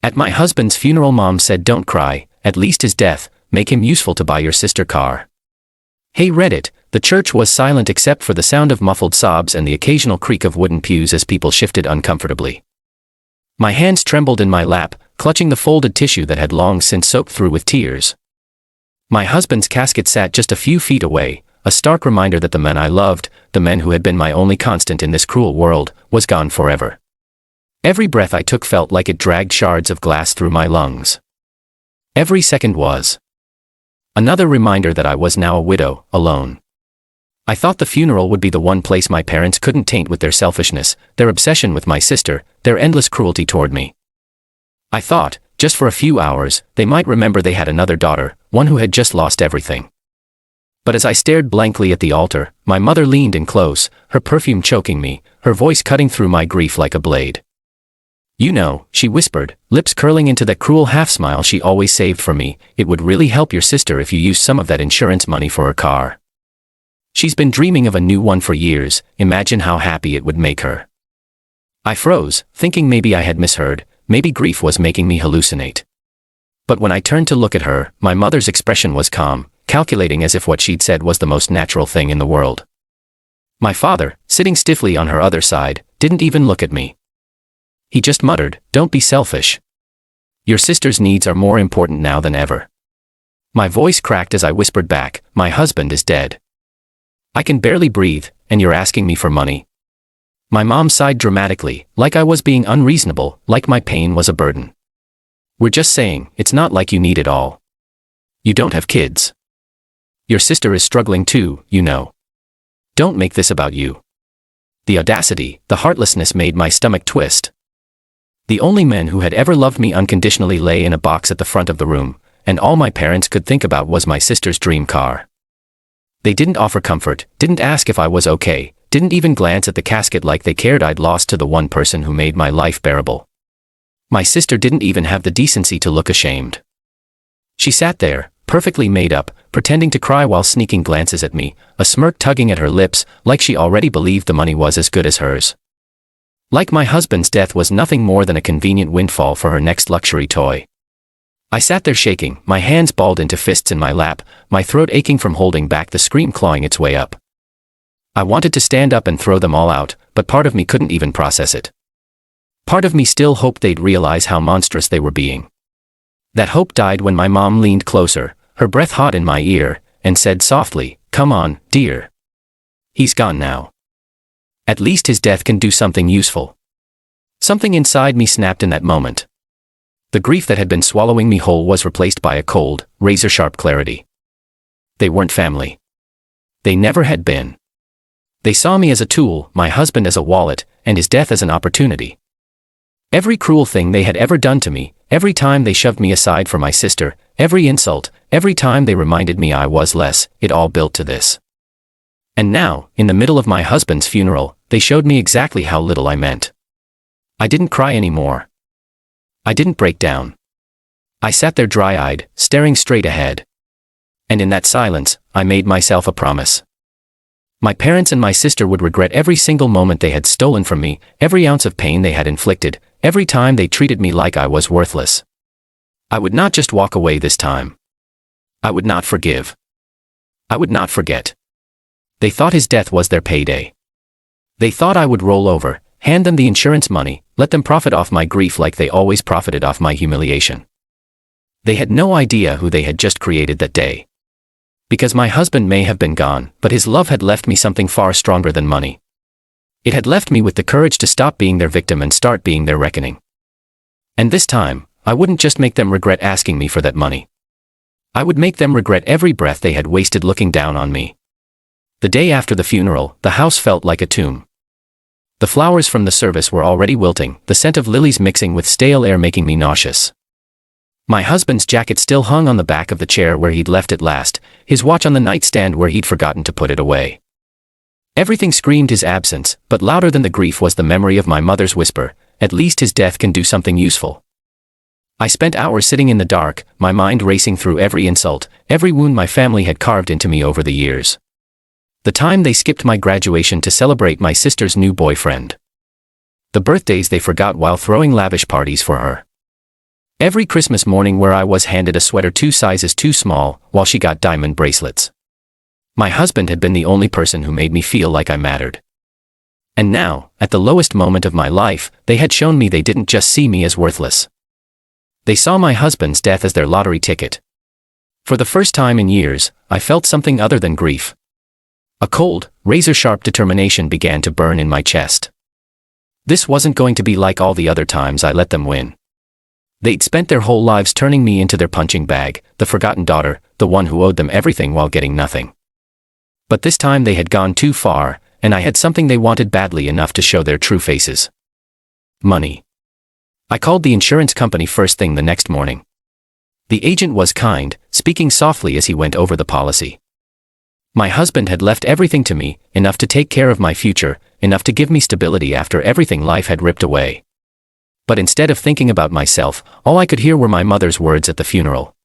At my husband's funeral, Mom said, "Don't cry, at least his death, make him useful to buy your sister car." Hey Reddit, the church was silent except for the sound of muffled sobs and the occasional creak of wooden pews as people shifted uncomfortably. My hands trembled in my lap, clutching the folded tissue that had long since soaked through with tears. My husband's casket sat just a few feet away, a stark reminder that the man I loved, the man who had been my only constant in this cruel world, was gone forever. Every breath I took felt like it dragged shards of glass through my lungs. Every second was another reminder that I was now a widow, alone. I thought the funeral would be the one place my parents couldn't taint with their selfishness, their obsession with my sister, their endless cruelty toward me. I thought, just for a few hours, they might remember they had another daughter, one who had just lost everything. But as I stared blankly at the altar, my mother leaned in close, her perfume choking me, her voice cutting through my grief like a blade. "You know," she whispered, lips curling into that cruel half-smile she always saved for me, "it would really help your sister if you used some of that insurance money for her car. She's been dreaming of a new one for years, imagine how happy it would make her." I froze, thinking maybe I had misheard, maybe grief was making me hallucinate. But when I turned to look at her, my mother's expression was calm, calculating, as if what she'd said was the most natural thing in the world. My father, sitting stiffly on her other side, didn't even look at me. He just muttered, "Don't be selfish. Your sister's needs are more important now than ever." My voice cracked as I whispered back, "My husband is dead. I can barely breathe, and you're asking me for money." My mom sighed dramatically, like I was being unreasonable, like my pain was a burden. "We're just saying, it's not like you need it all. You don't have kids. Your sister is struggling too, you know. Don't make this about you." The audacity, the heartlessness made my stomach twist. The only man who had ever loved me unconditionally lay in a box at the front of the room, and all my parents could think about was my sister's dream car. They didn't offer comfort, didn't ask if I was okay, didn't even glance at the casket like they cared I'd lost to the one person who made my life bearable. My sister didn't even have the decency to look ashamed. She sat there, perfectly made up, pretending to cry while sneaking glances at me, a smirk tugging at her lips, like she already believed the money was as good as hers. Like my husband's death was nothing more than a convenient windfall for her next luxury toy. I sat there shaking, my hands balled into fists in my lap, my throat aching from holding back the scream clawing its way up. I wanted to stand up and throw them all out, but part of me couldn't even process it. Part of me still hoped they'd realize how monstrous they were being. That hope died when my mom leaned closer, her breath hot in my ear, and said softly, "Come on, dear. He's gone now. At least his death can do something useful." Something inside me snapped in that moment. The grief that had been swallowing me whole was replaced by a cold, razor-sharp clarity. They weren't family. They never had been. They saw me as a tool, my husband as a wallet, and his death as an opportunity. Every cruel thing they had ever done to me, every time they shoved me aside for my sister, every insult, every time they reminded me I was less, it all built to this. And now, in the middle of my husband's funeral, they showed me exactly how little I meant. I didn't cry anymore. I didn't break down. I sat there dry-eyed, staring straight ahead. And in that silence, I made myself a promise. My parents and my sister would regret every single moment they had stolen from me, every ounce of pain they had inflicted, every time they treated me like I was worthless. I would not just walk away this time. I would not forgive. I would not forget. They thought his death was their payday. They thought I would roll over, hand them the insurance money, let them profit off my grief like they always profited off my humiliation. They had no idea who they had just created that day. Because my husband may have been gone, but his love had left me something far stronger than money. It had left me with the courage to stop being their victim and start being their reckoning. And this time, I wouldn't just make them regret asking me for that money. I would make them regret every breath they had wasted looking down on me. The day after the funeral, the house felt like a tomb. The flowers from the service were already wilting, the scent of lilies mixing with stale air making me nauseous. My husband's jacket still hung on the back of the chair where he'd left it last, his watch on the nightstand where he'd forgotten to put it away. Everything screamed his absence, but louder than the grief was the memory of my mother's whisper, "At least his death can do something useful." I spent hours sitting in the dark, my mind racing through every insult, every wound my family had carved into me over the years. The time they skipped my graduation to celebrate my sister's new boyfriend. The birthdays they forgot while throwing lavish parties for her. Every Christmas morning where I was handed a sweater 2 sizes too small, while she got diamond bracelets. My husband had been the only person who made me feel like I mattered. And now, at the lowest moment of my life, they had shown me they didn't just see me as worthless. They saw my husband's death as their lottery ticket. For the first time in years, I felt something other than grief. A cold, razor-sharp determination began to burn in my chest. This wasn't going to be like all the other times I let them win. They'd spent their whole lives turning me into their punching bag, the forgotten daughter, the one who owed them everything while getting nothing. But this time they had gone too far, and I had something they wanted badly enough to show their true faces. Money. I called the insurance company first thing the next morning. The agent was kind, speaking softly as he went over the policy. My husband had left everything to me, enough to take care of my future, enough to give me stability after everything life had ripped away. But instead of thinking about myself, all I could hear were my mother's words at the funeral.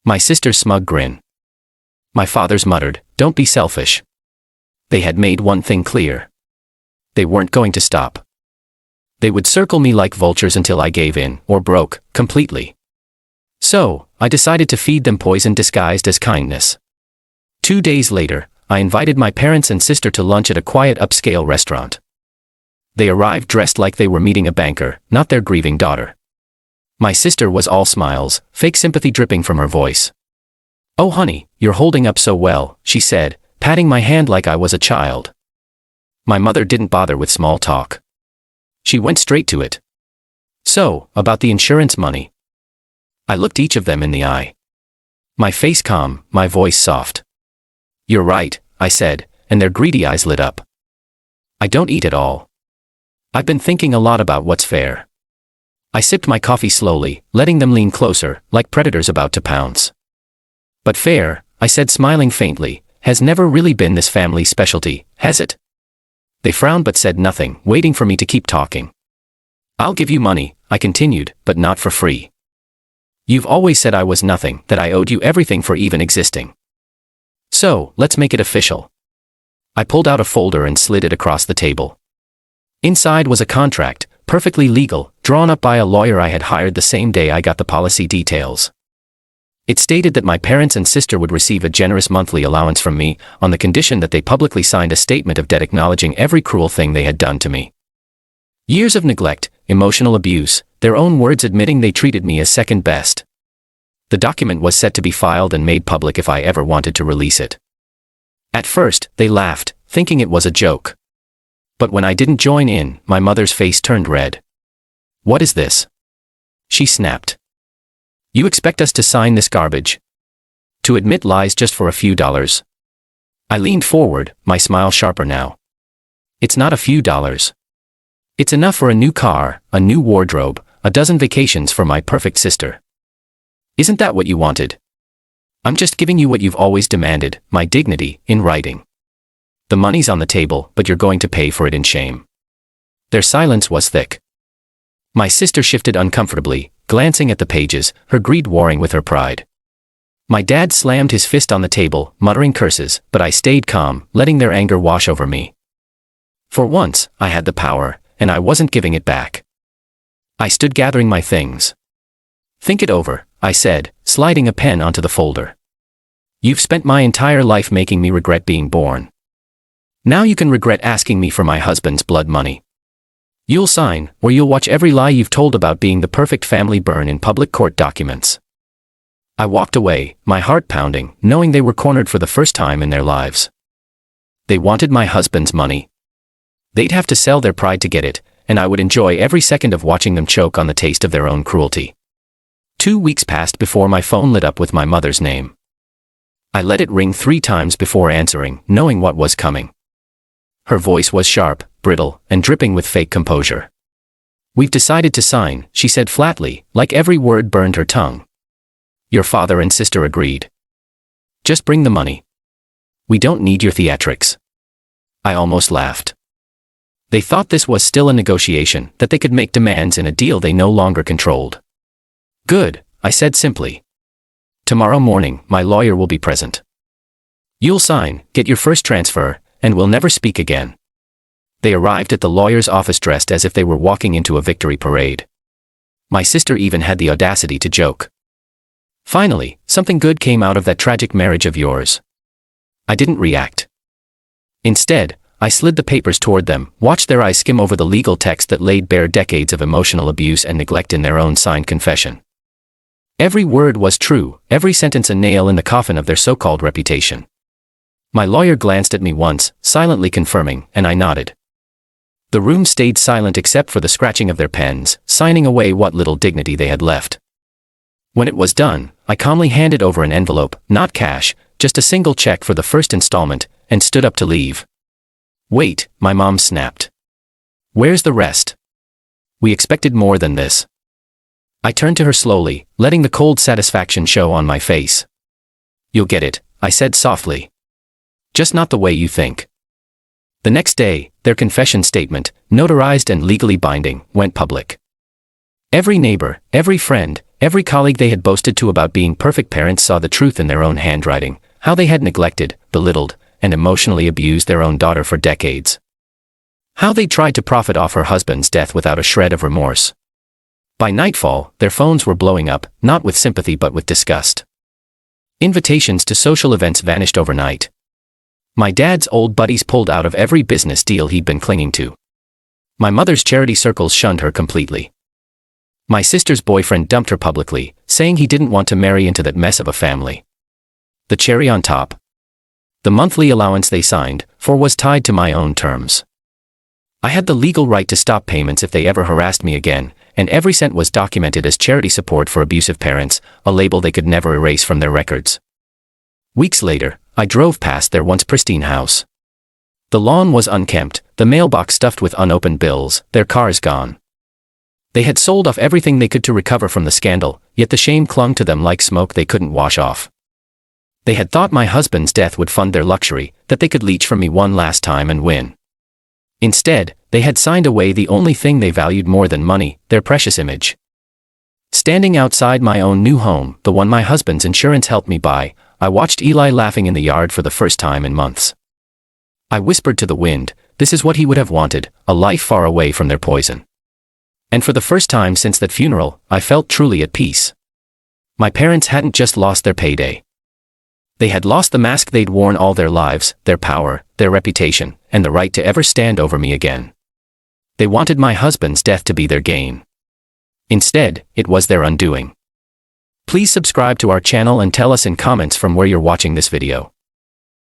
My sister's smug grin. My father's muttered, "Don't be selfish." They had made one thing clear. They weren't going to stop. They would circle me like vultures until I gave in, or broke, completely. So, I decided to feed them poison disguised as kindness. 2 days later, I invited my parents and sister to lunch at a quiet upscale restaurant. They arrived dressed like they were meeting a banker, not their grieving daughter. My sister was all smiles, fake sympathy dripping from her voice. "Oh honey, you're holding up so well," she said, patting my hand like I was a child. My mother didn't bother with small talk. She went straight to it. "So, about the insurance money." I looked each of them in the eye. My face calm, my voice soft. "You're right," I said, and their greedy eyes lit up. "I don't eat at all. I've been thinking a lot about what's fair." I sipped my coffee slowly, letting them lean closer, like predators about to pounce. "But fair," I said smiling faintly, "has never really been this family's specialty, has it?" They frowned but said nothing, waiting for me to keep talking. "I'll give you money," I continued, "but not for free. You've always said I was nothing, that I owed you everything for even existing. So, let's make it official." I pulled out a folder and slid it across the table. Inside was a contract, perfectly legal, drawn up by a lawyer I had hired the same day I got the policy details. It stated that my parents and sister would receive a generous monthly allowance from me, on the condition that they publicly signed a statement of debt acknowledging every cruel thing they had done to me. Years of neglect, emotional abuse, their own words admitting they treated me as second best. The document was set to be filed and made public if I ever wanted to release it. At first, they laughed, thinking it was a joke. But when I didn't join in, my mother's face turned red. "What is this?" she snapped. "You expect us to sign this garbage? To admit lies just for a few dollars?" I leaned forward, my smile sharper now. "It's not a few dollars. It's enough for a new car, a new wardrobe, a dozen vacations for my perfect sister. Isn't that what you wanted? I'm just giving you what you've always demanded, my dignity, in writing. The money's on the table, but you're going to pay for it in shame." Their silence was thick. My sister shifted uncomfortably, glancing at the pages, her greed warring with her pride. My dad slammed his fist on the table, muttering curses, but I stayed calm, letting their anger wash over me. For once, I had the power, and I wasn't giving it back. I stood gathering my things. "Think it over," I said, sliding a pen onto the folder. "You've spent my entire life making me regret being born. Now you can regret asking me for my husband's blood money. You'll sign, or you'll watch every lie you've told about being the perfect family burn in public court documents." I walked away, my heart pounding, knowing they were cornered for the first time in their lives. They wanted my husband's money. They'd have to sell their pride to get it, and I would enjoy every second of watching them choke on the taste of their own cruelty. 2 weeks passed before my phone lit up with my mother's name. I let it ring 3 times before answering, knowing what was coming. Her voice was sharp, brittle, and dripping with fake composure. "We've decided to sign," she said flatly, like every word burned her tongue. "Your father and sister agreed. Just bring the money. We don't need your theatrics." I almost laughed. They thought this was still a negotiation, that they could make demands in a deal they no longer controlled. "Good," I said simply. "Tomorrow morning, my lawyer will be present. You'll sign, get your first transfer, and we'll never speak again." They arrived at the lawyer's office dressed as if they were walking into a victory parade. My sister even had the audacity to joke. Finally, something good came out of that tragic marriage of yours. I didn't react. Instead, I slid the papers toward them, watched their eyes skim over the legal text that laid bare decades of emotional abuse and neglect in their own signed confession. Every word was true, every sentence a nail in the coffin of their so-called reputation. My lawyer glanced at me once, silently confirming, and I nodded. The room stayed silent except for the scratching of their pens, signing away what little dignity they had left. When it was done, I calmly handed over an envelope, not cash, just a single check for the first installment, and stood up to leave. Wait, my mom snapped. Where's the rest? We expected more than this. I turned to her slowly, letting the cold satisfaction show on my face. You'll get it, I said softly. Just not the way you think. The next day, their confession statement, notarized and legally binding, went public. Every neighbor, every friend, every colleague they had boasted to about being perfect parents saw the truth in their own handwriting, how they had neglected, belittled, and emotionally abused their own daughter for decades. How they tried to profit off her husband's death without a shred of remorse. By nightfall, their phones were blowing up, not with sympathy but with disgust. Invitations to social events vanished overnight. My dad's old buddies pulled out of every business deal he'd been clinging to. My mother's charity circles shunned her completely. My sister's boyfriend dumped her publicly, saying he didn't want to marry into that mess of a family. The cherry on top. The monthly allowance they signed for was tied to my own terms. I had the legal right to stop payments if they ever harassed me again, and every cent was documented as charity support for abusive parents, a label they could never erase from their records. Weeks later, I drove past their once pristine house. The lawn was unkempt, the mailbox stuffed with unopened bills, their cars gone. They had sold off everything they could to recover from the scandal, yet the shame clung to them like smoke they couldn't wash off. They had thought my husband's death would fund their luxury, that they could leech from me one last time and win. Instead, they had signed away the only thing they valued more than money, their precious image. Standing outside my own new home, the one my husband's insurance helped me buy, I watched Eli laughing in the yard for the first time in months. I whispered to the wind, this is what he would have wanted, a life far away from their poison. And for the first time since that funeral, I felt truly at peace. My parents hadn't just lost their payday. They had lost the mask they'd worn all their lives, their power, their reputation, and the right to ever stand over me again. They wanted my husband's death to be their gain. Instead, it was their undoing. Please subscribe to our channel and tell us in comments from where you're watching this video.